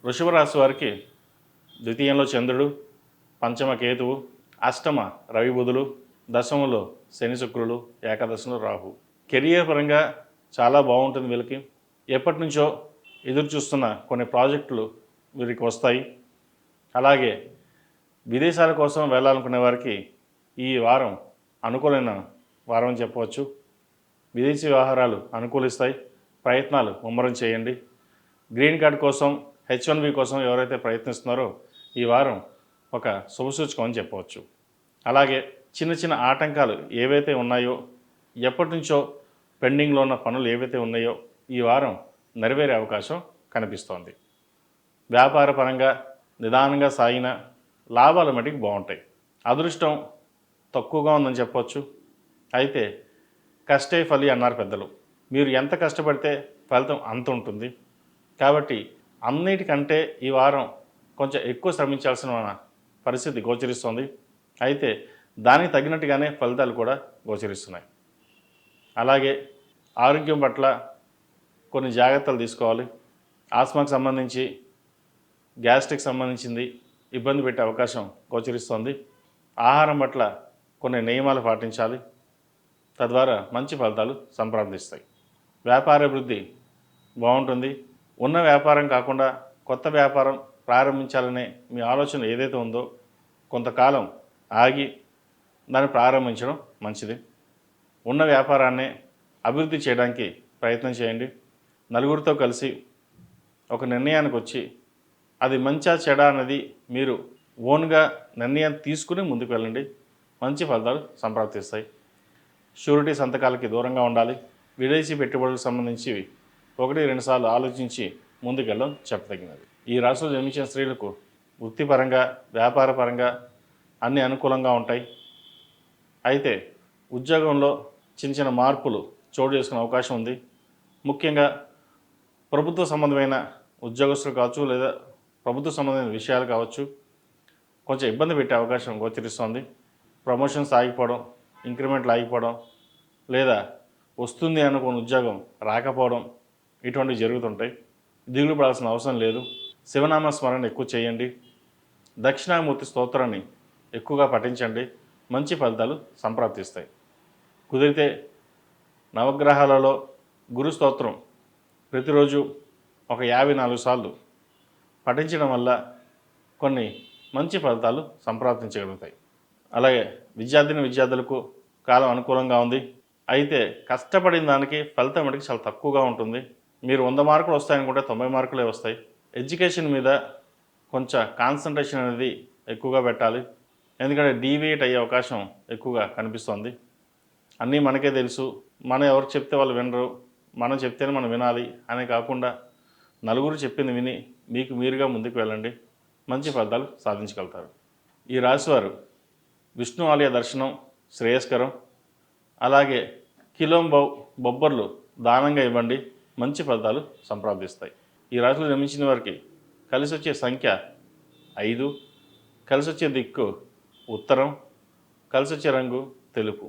వృషభ రాశి వారికి ద్వితీయంలో చంద్రుడు, పంచమ కేతువు, అష్టమ రవి బుధులు, దశమలో శని శుక్రులు, ఏకాదశంలో రాహు. కెరియర్ పరంగా చాలా బాగుంటుంది వీళ్ళకి. ఎప్పటి నుంచో ఎదురు చూస్తున్న కొన్ని ప్రాజెక్టులు వీరికి వస్తాయి. అలాగే విదేశాల కోసం వెళ్ళాలనుకునే వారికి ఈ వారం అనుకూలమైన వారం అని చెప్పవచ్చు. విదేశీ వ్యవహారాలు అనుకూలిస్తాయి. ప్రయత్నాలు ముమ్మరం చేయండి. గ్రీన్ కార్డ్ కోసం, H1B కోసం ఎవరైతే ప్రయత్నిస్తున్నారో ఈ వారం ఒక శుభసూచకం అని చెప్పవచ్చు. అలాగే చిన్న చిన్న ఆటంకాలు ఏవైతే ఉన్నాయో, ఎప్పటి నుంచో పెండింగ్లో ఉన్న పనులు ఏవైతే ఉన్నాయో ఈ వారం నెరవేరే అవకాశం కనిపిస్తోంది. వ్యాపార పరంగా నిదానంగా సాగిన లాభాలు మటుకు బాగుంటాయి. అదృష్టం తక్కువగా ఉందని చెప్పవచ్చు. అయితే కష్టే ఫలి అన్నారు పెద్దలు. మీరు ఎంత కష్టపడితే ఫలితం అంత ఉంటుంది. కాబట్టి అన్నిటికంటే ఈ వారం కొంచెం ఎక్కువ శ్రమించాల్సిన పరిస్థితి గోచరిస్తుంది. అయితే దానికి తగినట్టుగానే ఫలితాలు కూడా గోచరిస్తున్నాయి. అలాగే ఆరోగ్యం పట్ల కొన్ని జాగ్రత్తలు తీసుకోవాలి. ఆస్మాకు సంబంధించి, గ్యాస్ట్రిక్ సంబంధించింది ఇబ్బంది పెట్టే అవకాశం గోచరిస్తోంది. ఆహారం పట్ల కొన్ని నియమాలు పాటించాలి. తద్వారా మంచి ఫలితాలు సంప్రాప్తిస్తాయి. వ్యాపారాభివృద్ధి బాగుంటుంది. ఉన్న వ్యాపారం కాకుండా కొత్త వ్యాపారం ప్రారంభించాలనే మీ ఆలోచన ఏదైతే ఉందో కొంతకాలం ఆగి దాన్ని ప్రారంభించడం మంచిది. ఉన్న వ్యాపారాన్ని అభివృద్ధి చేయడానికి ప్రయత్నం చేయండి. నలుగురితో కలిసి ఒక నిర్ణయానికి వచ్చి అది మంచా చెడా అన్నది మీరు ఓన్గా నిర్ణయం తీసుకుని ముందుకు వెళ్ళండి. మంచి ఫలితాలు సంప్రాప్తిస్తాయి. షూరిటీ సంతకాలకి దూరంగా ఉండాలి. విదేశీ పెట్టుబడులకు సంబంధించి 1-2 సార్లు ఆలోచించి ముందుకెళ్ళడం చెప్పదగినది. ఈ రాశిలో జన్మించిన స్త్రీలకు వృత్తిపరంగా, వ్యాపారపరంగా అన్ని అనుకూలంగా ఉంటాయి. అయితే ఉద్యోగంలో చిన్న చిన్న మార్పులు చోటు చేసుకునే అవకాశం ఉంది. ముఖ్యంగా ప్రభుత్వ సంబంధమైన ఉద్యోగస్తులు కావచ్చు, లేదా ప్రభుత్వ సంబంధమైన విషయాలు కావచ్చు, కొంచెం ఇబ్బంది పెట్టే అవకాశం గోచరిస్తోంది. ప్రమోషన్స్ ఆగిపోవడం, ఇంక్రిమెంట్లు ఆగిపోవడం, లేదా వస్తుంది అనుకున్న ఉద్యోగం రాకపోవడం, ఇటువంటివి జరుగుతుంటాయి. దిగులు పడాల్సిన అవసరం లేదు. శివనామ స్మరణ ఎక్కువ చేయండి. దక్షిణామూర్తి స్తోత్రాన్ని ఎక్కువగా పఠించండి. మంచి ఫలితాలు సంప్రాప్తిస్తాయి. కుదిరితే నవగ్రహాలలో గురు స్తోత్రం ప్రతిరోజు ఒక 54 సార్లు పఠించడం వల్ల కొన్ని మంచి ఫలితాలు సంప్రాప్తించగలుగుతాయి. అలాగే విద్యార్థులకు కాలం అనుకూలంగా ఉంది. అయితే కష్టపడిన దానికి ఫలితం మటుకు చాలా తక్కువగా ఉంటుంది. మీరు 100 మార్కులు వస్తాయనుకుంటే 90 మార్కులే వస్తాయి. ఎడ్యుకేషన్ మీద కొంచెం కాన్సన్ట్రేషన్ అనేది ఎక్కువగా పెట్టాలి. ఎందుకంటే డీవియేట్ అయ్యే అవకాశం ఎక్కువగా కనిపిస్తోంది. అన్నీ మనకే తెలుసు, మనం ఎవరికి చెప్తే వాళ్ళు వినరు, మనం చెప్తేనే మనం వినాలి అనే కాకుండా నలుగురు చెప్పింది విని మీకు మీరుగా ముందుకు వెళ్ళండి. మంచి ఫలితాలు సాధించగలుగుతారు. ఈ రాశివారు విష్ణు ఆలయ దర్శనం శ్రేయస్కరం. అలాగే కిలోంబావు బొబ్బర్లు దానంగా ఇవ్వండి. మంచి ఫలితాలు సంప్రాప్తిస్తాయి. ఈ రాశిలో జన్మించిన వారికి కలిసి వచ్చే సంఖ్య 5, కలిసి వచ్చే దిక్కు ఉత్తరం, కలిసి వచ్చే రంగు తెలుపు.